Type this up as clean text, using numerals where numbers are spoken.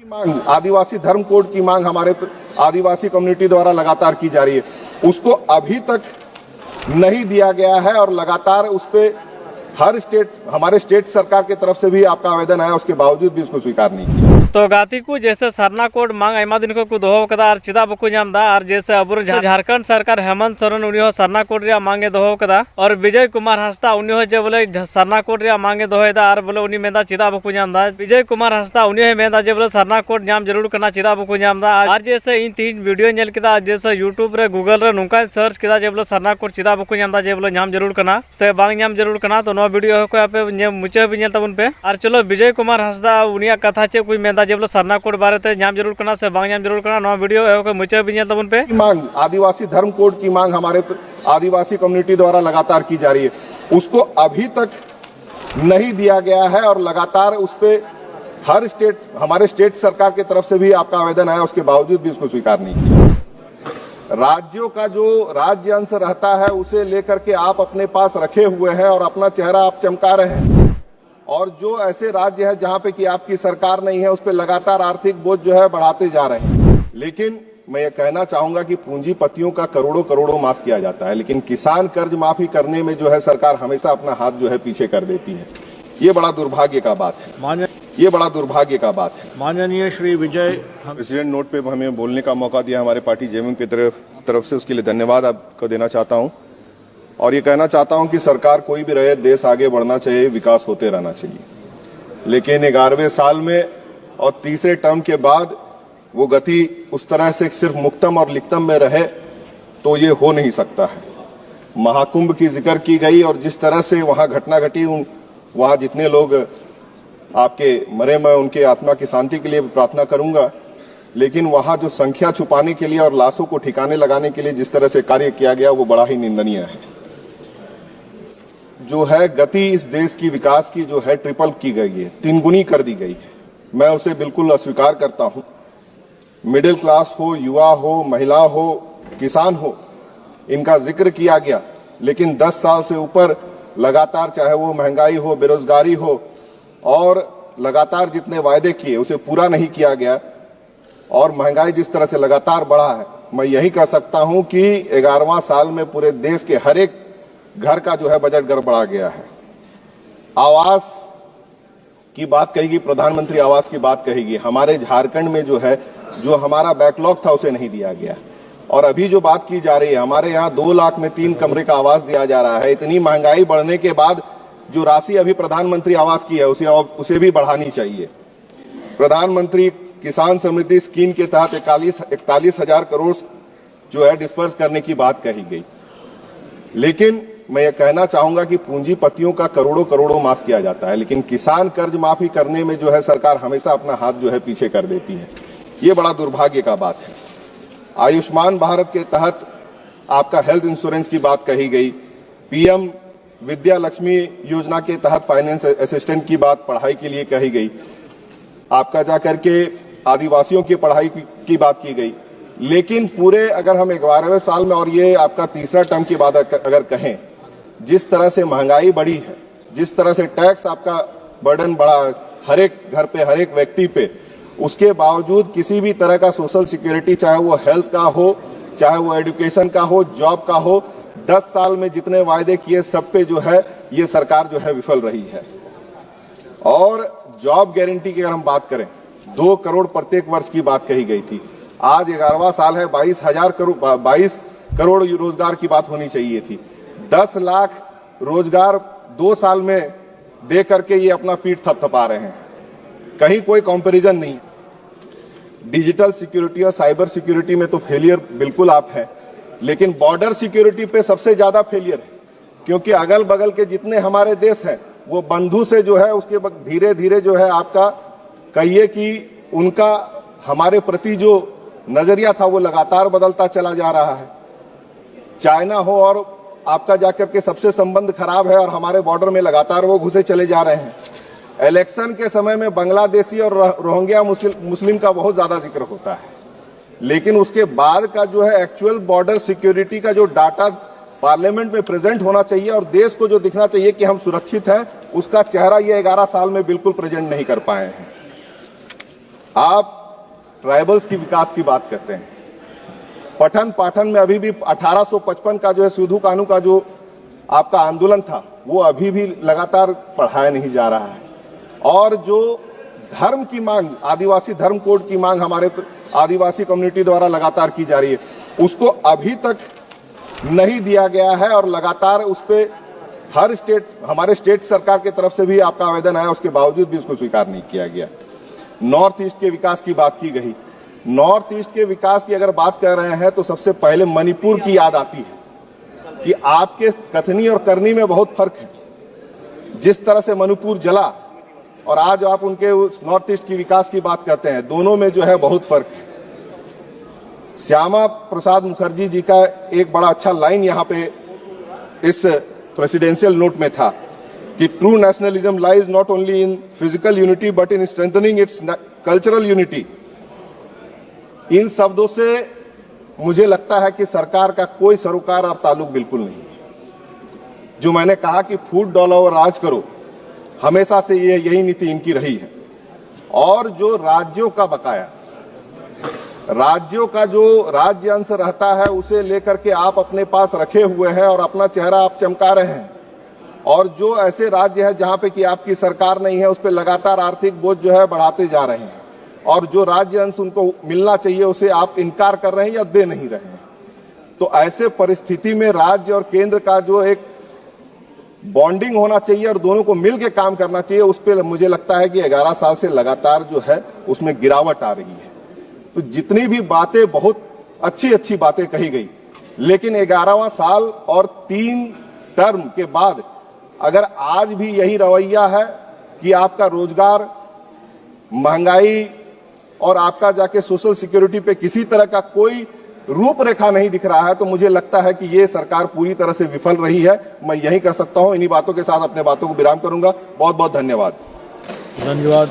मांग आदिवासी धर्म कोड की मांग हमारे आदिवासी कम्युनिटी द्वारा लगातार की जा रही है, उसको अभी तक नहीं दिया गया है और लगातार उस पे हमारे स्टेट सरकार की तरफ से भी आपका आवेदन आया, उसके बावजूद भी उसको स्वीकार नहीं किया। तो गाती को जैसे सरना कोड मांग आयमा दिन को दोहो कदा और चिदा बको नामदा और जैसे अबुर झारखंड सरकार हेमंत सोरेन उनी हो सरना कोड रे मांगे दोहो कदा और विजय कुमार हांसदा उनी हो जे बोले सरना कोड रे मांगे दोहोदा और बोले उनी मेंदा चिदा बको नामदा विजय कुमार हांसदा उनी है मेंदा जे बोले सरना कोड नाम जरूर करना चिदा बको नामदा और जैसे इन तीन वीडियो नेल केदा जैसे यूट्यूब रे गूगल रे नुका सर्च केदा जे बोले सरना कोड चिदा बको नामदा जे बोले नाम जरूर करना से बांग नाम जरूर करना तो नो वीडियो को पे मुचे भी नेल तबन पे और चलो विजय कुमार हांसदा उनिया कथा चे कोई मेंदा जे बोले सरना कोड बारे ते नाम जरूर करना से बांग नाम जरूर करना नो वीडियो को मुचे भी नेल तबन पे मांग आदिवासी धर्म कोड की मांग हमारे आदिवासी कम्युनिटी द्वारा लगातार की जा रही है, उसको अभी तक नहीं दिया गया है और लगातार उस पे हमारे स्टेट सरकार की तरफ से भी आपका आवेदन आया, उसके बावजूद भी उसको स्वीकार नहीं किया। राज्यों का जो राज्य अंश रहता है उसे लेकर के आप अपने पास रखे हुए हैं और अपना चेहरा आप चमका रहे हैं, और जो ऐसे राज्य है जहां पे कि आपकी सरकार नहीं है उस पे लगातार आर्थिक बोझ जो है बढ़ाते जा रहे हैं। लेकिन मैं ये कहना चाहूंगा कि पूंजीपतियों का करोड़ों करोड़ों माफ किया जाता है, लेकिन किसान कर्ज माफी करने में जो है सरकार हमेशा अपना हाथ जो है पीछे कर देती है। ये बड़ा दुर्भाग्य का बात है, ये बड़ा दुर्भाग्य का बात है। माननीय श्री विजय प्रेसिडेंट नोट पे हमें बोलने का मौका दिया हमारे पार्टी जेएमएम की तरफ से, उसके लिए धन्यवाद आपको देना चाहता हूं और ये कहना चाहता हूं कि सरकार कोई भी रहे, देश आगे बढ़ना चाहिए, विकास होते रहना चाहिए, लेकिन 11वें साल में और तीसरे टर्म के बाद वो गति उस तरह से सिर्फ मुक्तम और लिखतम में रहे तो ये हो नहीं सकता है। महाकुंभ की जिक्र की गई और जिस तरह से वहां घटना घटी, वहां जितने लोग आपके मरे, मैं उनके आत्मा की शांति के लिए प्रार्थना करूंगा, लेकिन वहां जो संख्या छुपाने के लिए और लाशों को ठिकाने लगाने के लिए जिस तरह से कार्य किया गया वो बड़ा ही निंदनीय है। जो है गति इस देश की विकास की जो है ट्रिपल की गई है, 3 गुनी कर दी गई है, मैं उसे बिल्कुल अस्वीकार करता हूं। मिडिल क्लास हो, युवा हो, महिला हो, किसान हो, इनका जिक्र किया गया, लेकिन 10 साल से ऊपर लगातार चाहे वो महंगाई हो, बेरोजगारी हो और लगातार जितने वायदे किए उसे पूरा नहीं किया गया और महंगाई जिस तरह से लगातार बढ़ा है, मैं यही कह सकता हूं कि 11वां साल में पूरे देश के हर एक घर का जो है बजट गड़बड़ा गया है। आवास की बात कही गई, प्रधानमंत्री आवास की बात कही गई, हमारे झारखंड में जो है जो हमारा बैकलॉग था उसे नहीं दिया गया और अभी जो बात की जा रही है, हमारे यहाँ 2 लाख में 3 कमरे का आवास दिया जा रहा है। इतनी महंगाई बढ़ने के बाद जो राशि अभी प्रधानमंत्री आवास की है उसे भी बढ़ानी चाहिए। प्रधानमंत्री किसान समृद्धि स्कीम के तहत 41,000 करोड़ जो है डिस्पर्स करने की बात कही गई, लेकिन मैं ये कहना चाहूंगा कि पूंजीपतियों का करोड़ों करोड़ों माफ किया जाता है, लेकिन किसान कर्ज माफी करने में जो है सरकार हमेशा अपना हाथ जो है पीछे कर देती है। ये बड़ा दुर्भाग्य का बात है। आयुष्मान भारत के तहत आपका हेल्थ इंश्योरेंस की बात कही गई, पीएम विद्या लक्ष्मी योजना के तहत फाइनेंस असिस्टेंट की बात पढ़ाई के लिए कही गई, आपका जाकर के आदिवासियों की पढ़ाई की बात की गई, लेकिन पूरे अगर हम 11वें साल में और ये आपका तीसरा टर्म की बात अगर कहें, जिस तरह से महंगाई बढ़ी है, जिस तरह से टैक्स आपका बर्डन बढ़ा हर एक घर पे, हर एक व्यक्ति पे, उसके बावजूद किसी भी तरह का सोशल सिक्योरिटी, चाहे वो हेल्थ का हो, चाहे वो एजुकेशन का हो, जॉब का हो, 10 साल में जितने वायदे किए सब पे जो है ये सरकार जो है विफल रही है। और जॉब गारंटी की अगर हम बात करें, 2 करोड़ प्रत्येक वर्ष की बात कही गई थी, आज 11वां साल है, 22 करोड़ रोजगार की बात होनी चाहिए थी। 10 लाख रोजगार 2 साल में दे करके ये अपना पीठ थपथपा रहे हैं, कहीं कोई कंपैरिजन नहीं। डिजिटल सिक्योरिटी और साइबर सिक्योरिटी में तो फेलियर बिल्कुल आप है, लेकिन बॉर्डर सिक्योरिटी पे सबसे ज्यादा फेलियर है, क्योंकि अगल बगल के जितने हमारे देश हैं वो बंधु से जो है उसके धीरे धीरे जो है आपका कहिए कि उनका हमारे प्रति जो नजरिया था वो लगातार बदलता चला जा रहा है। चाइना हो और आपका जाकर के सबसे संबंध खराब है और हमारे बॉर्डर में लगातार वो घुसे चले जा रहे हैं। इलेक्शन के समय में बांग्लादेशी और रोहिंग्या मुस्लिम का बहुत ज्यादा जिक्र होता है, लेकिन उसके बाद का जो है एक्चुअल बॉर्डर सिक्योरिटी का जो डाटा पार्लियामेंट में प्रेजेंट होना चाहिए और देश को जो दिखना चाहिए कि हम सुरक्षित हैं, उसका चेहरा ये 11 साल में बिल्कुल प्रेजेंट नहीं कर पाए हैं। आप ट्राइबल्स की विकास की बात करते हैं, पठन पाठन में अभी भी 1855 का जो है सिधू कानू का जो आपका आंदोलन था वो अभी भी लगातार पढ़ाया नहीं जा रहा है। और जो धर्म की मांग, आदिवासी धर्म कोड की मांग हमारे आदिवासी कम्युनिटी द्वारा लगातार की जा रही है, उसको अभी तक नहीं दिया गया है। और लगातार उस पे हर स्टेट, हमारे स्टेट सरकार की तरफ से भी आपका आवेदन आया, उसके बावजूद भी उसको स्वीकार नहीं किया गया। नॉर्थ ईस्ट के विकास की बात की गई। नॉर्थ ईस्ट के विकास की अगर बात कर रहे हैं तो सबसे पहले मणिपुर की याद आती है कि आपके कथनी और करनी में बहुत फर्क है। जिस तरह से मणिपुर जला और आज आप उनके उस नॉर्थ ईस्ट की विकास की बात करते हैं, दोनों में जो है बहुत फर्क है। श्यामा प्रसाद मुखर्जी जी का एक बड़ा अच्छा लाइन यहाँ पे इस प्रेसिडेंशियल नोट में था कि true nationalism lies not only in physical unity but in strengthening it's cultural unity. इन शब्दों से मुझे लगता है कि सरकार का कोई सरोकार और ताल्लुक बिल्कुल नहीं। जो मैंने कहा कि फूट डॉलर और राज करो, हमेशा से ये यही नीति इनकी रही है। और जो राज्यों का बकाया, राज्यों का जो राज्य अंश रहता है उसे लेकर के आप अपने पास रखे हुए हैं और अपना चेहरा आप चमका रहे हैं। और जो ऐसे राज्य है जहां पे कि आपकी सरकार नहीं है, उस पर लगातार आर्थिक बोझ जो है बढ़ाते जा रहे हैं। और जो राज्य अंश उनको मिलना चाहिए उसे आप इनकार कर रहे हैं या दे नहीं रहे हैं। तो ऐसे परिस्थिति में राज्य और केंद्र का जो एक बॉन्डिंग होना चाहिए और दोनों को मिलकर काम करना चाहिए, उस पर मुझे लगता है कि 11 साल से लगातार जो है उसमें गिरावट आ रही है। तो जितनी भी बातें, बहुत अच्छी अच्छी बातें कही गई, लेकिन 11वां साल और 3 टर्म के बाद अगर आज भी यही रवैया है कि आपका रोजगार, महंगाई और आपका जाके सोशल सिक्योरिटी पे किसी तरह का कोई रूपरेखा नहीं दिख रहा है, तो मुझे लगता है कि ये सरकार पूरी तरह से विफल रही है। मैं यही कह सकता हूं। इन्हीं बातों के साथ अपने बातों को विराम करूंगा। बहुत बहुत धन्यवाद। धन्यवाद।